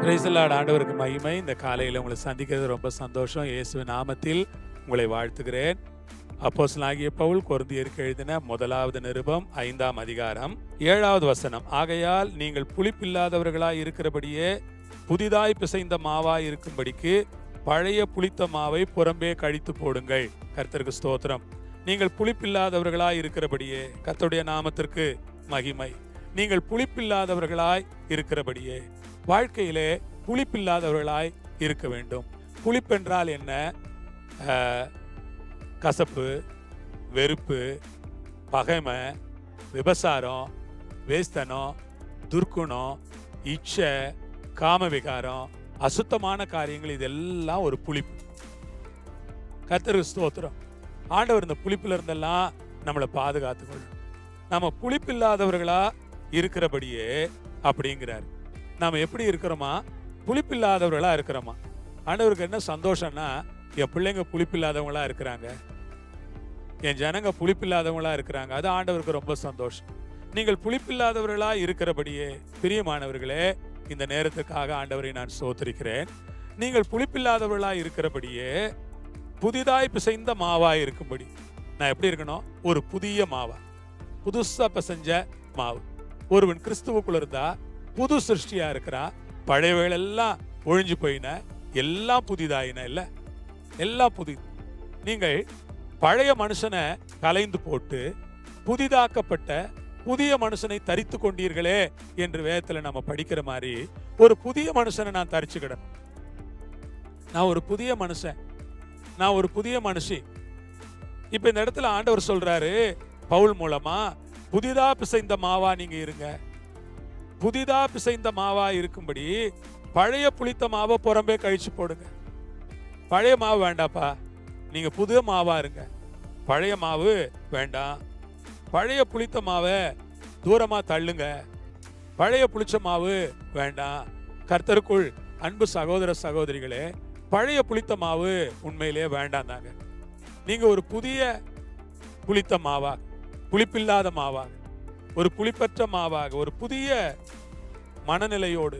Praise the Lord. ஆண்டவருக்கு மகிமை. இந்த காலையில் உங்களை சந்திக்கிறது ரொம்ப சந்தோஷம். இயேசுவின் நாமத்தில் உங்களை வாழ்த்துகிறேன். அப்போஸ்தலனாகிய பவுல் கொரிந்தியருக்கு எழுதின முதலாவது நிருபம் 5ஆம் அதிகாரம் 7வது வசனம். ஆகையால் நீங்கள் புளிப்பில்லாதவர்களாய் இருக்கிறபடியே புதிதாய் பிசைந்த மாவாய் இருக்கும்படிக்கு பழைய புளித்த மாவை புறம்பே கழித்து போடுங்கள். கர்த்தருக்கு ஸ்தோத்திரம். நீங்கள் புளிப்பில்லாதவர்களாய் இருக்கிறபடியே, கர்த்தருடைய நாமத்திற்கு மகிமை. நீங்கள் புளிப்பில்லாதவர்களாய் இருக்கிறபடியே, வாழ்க்கையிலே புளிப்பில்லாதவர்களாய் இருக்க வேண்டும். புளிப்பென்றால் என்ன? கசப்பு, வெறுப்பு, பகைமை, விபசாரம், வேஸ்தனம், துர்க்குணம், இச்சை, காமவிகாரம், அசுத்தமான காரியங்கள், இதெல்லாம் ஒரு புளிப்பு. கர்த்தருக்கு ஸ்தோத்திரம். ஆண்டவர் இந்த புளிப்புல இருந்தெல்லாம் நம்மளை பாதுகாத்துக்கொள்ளும். நம்ம புளிப்பில்லாதவர்களா இருக்கிறபடியே அப்படிங்கிறார். நாம எப்படி இருக்கிறோமா? புளிப்பில்லாதவர்களா இருக்கிறோமா? ஆண்டவருக்கு என்ன சந்தோஷம்னா, என் பிள்ளைங்க புளிப்பில்லாதவங்களா இருக்கிறாங்க, என் ஜனங்க புளிப்பில்லாதவங்களா இருக்கிறாங்க. அது ஆண்டவருக்கு ரொம்ப சந்தோஷம். நீங்கள் புளிப்பில்லாதவர்களா இருக்கிறபடியே, பிரியமானவர்களே, இந்த நேரத்துக்காக ஆண்டவரை நான் ஸ்தோத்திரிக்கிறேன். நீங்கள் புளிப்பில்லாதவர்களா இருக்கிறபடியே புதிதாய் பிசைந்த மாவாய் இருக்கும்படி. நான் எப்படி இருக்கணும்? ஒரு புதிய மாவா, புதுசா பிசைஞ்ச மாவு. ஒருவன் கிறிஸ்துவுக்குள்ள இருந்தா புது சிருஷ்டியா இருக்கிறான். பழையவைகள் எல்லாம் ஒழிஞ்சு போயின, எல்லாம் புதிதாயின. இல்ல, எல்லாம் புதிது. நீங்கள் பழைய மனுஷனை கலைந்து போட்டு புதிதாக்கப்பட்ட புதிய மனுஷனை தரித்து கொண்டீர்களே என்று வேதத்துல நம்ம படிக்கிற மாதிரி ஒரு புதிய மனுஷனை நான் தரிச்சுக்கிடணும். நான் ஒரு புதிய மனுஷன், நான் ஒரு புதிய மனுஷி. இப்ப இந்த இடத்துல ஆண்டவர் சொல்றாரு பவுல் மூலமா, புதிதா பிசைந்த மாவா நீங்க இருங்க. புதிதா பிசைந்த மாவா இருக்கும்படி பழைய புளித்த மாவை புறம்பே கழிச்சு போடுங்க. பழைய மாவு வேண்டாப்பா, நீங்க புதிய மாவா இருங்க. பழைய மாவு வேண்டாம். பழைய புளித்த மாவை தூரமா தள்ளுங்க. பழைய புளிச்ச மாவு வேண்டாம். கர்த்தருக்குள் அன்பு சகோதர சகோதரிகளே, பழைய புளித்த மாவு உண்மையிலே வேண்டாம் தாங்க. நீங்க ஒரு புதிய புளித்த மாவா, புளிப்பில்லாத மாவாக, ஒரு புளிப்பற்ற மாவாக, ஒரு புதிய மனநிலையோடு,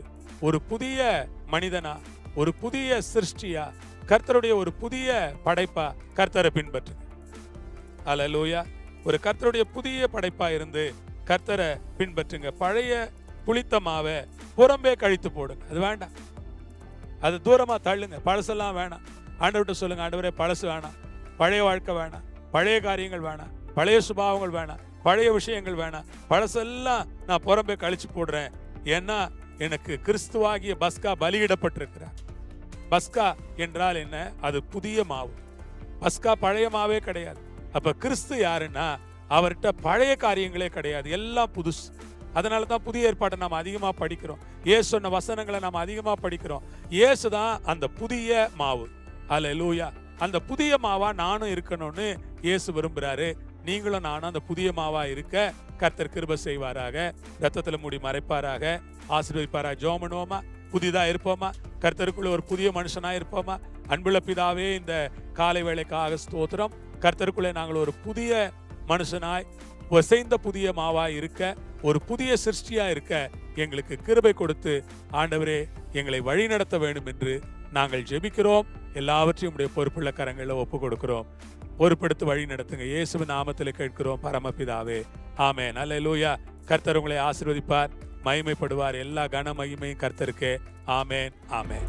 ஒரு புதிய மனிதனா, ஒரு புதிய சிருஷ்டியா, கர்த்தருடைய ஒரு புதிய படைப்பா கர்த்தரை பின்பற்றுங்க. அல்லேலூயா. ஒரு கர்த்தருடைய புதிய படைப்பா இருந்து கர்த்தரை பின்பற்றுங்க. பழைய புளித்த மாவை புறம்பே கழித்து போடுங்க. அது வேண்டாம், அது தூரமா தள்ளுங்க. பழசெல்லாம் வேணாம். ஆண்டவர்கிட்ட சொல்லுங்க, ஆண்டவரே பழசு வேணாம், பழைய வாழ்க்கை வேணாம், பழைய காரியங்கள் வேணாம், பழைய சுபாவங்கள் வேணாம், பழைய விஷயங்கள் வேணாம். பழசெல்லாம் நான் புறம்பே கழிச்சு போடுறேன். ஏன்னா எனக்கு கிறிஸ்துவாகிய பஸ்கா பலியிடப்பட்டிருக்கிறார். பஸ்கா என்றால் என்ன? அது புதிய மாவு. பஸ்கா பழைய மாவே கிடையாது. அப்ப கிறிஸ்து யாருன்னா, அவர்கிட்ட பழைய காரியங்களே கிடையாது, எல்லாம் புதுசு. அதனால தான் புதிய ஏற்பாட்டை நாம் அதிகமா படிக்கிறோம். இயேசு சொன்ன வசனங்களை நாம் அதிகமா படிக்கிறோம். இயேசு தான் அந்த புதிய மாவு. அல்லேலூயா. அந்த புதிய மாவா நானும் இருக்கணும்னு இயேசு விரும்புறாரு. நீங்களும் நானும் அந்த புதிய மாவா இருக்க கர்த்தர் கிருபை செய்வாராக. ரத்தத்துல மூடி மறைப்பாராக, ஆசீர்வதிப்பாராக. ஜெபம் பண்ணுவோமா? புதிதா இருப்போமா? கர்த்தருக்குள்ள ஒரு புதிய மனுஷனா இருப்போமா? அன்புள்ள பிதாவே, இந்த காலை வேளைக்காக ஸ்தோத்திரம். கர்த்தருக்குள்ளே நாங்கள் ஒரு புதிய மனுஷனாய், ஒசைந்த புதிய மாவாய் இருக்க, ஒரு புதிய சிருஷ்டியா இருக்க எங்களுக்கு கிருபை கொடுத்து ஆண்டவரே எங்களை வழி நடத்த வேண்டும் என்று நாங்கள் ஜெபிக்கிறோம். எல்லாவற்றையும் உடைய பொறுப்புள்ள கரங்களில் ஒப்பு கொடுக்கிறோம். பொறுப்பெடுத்து வழி நடத்துங்க. இயேசுவின் நாமத்தில் கேட்கிறோம் பரமபிதாவே, ஆமென். அல்லேலூயா. கர்த்தர் உங்களை ஆசீர்வதிப்பார், மகிமைப்படுவார். எல்லா கன மகிமையும் கர்த்தருக்கே. ஆமென், ஆமென்.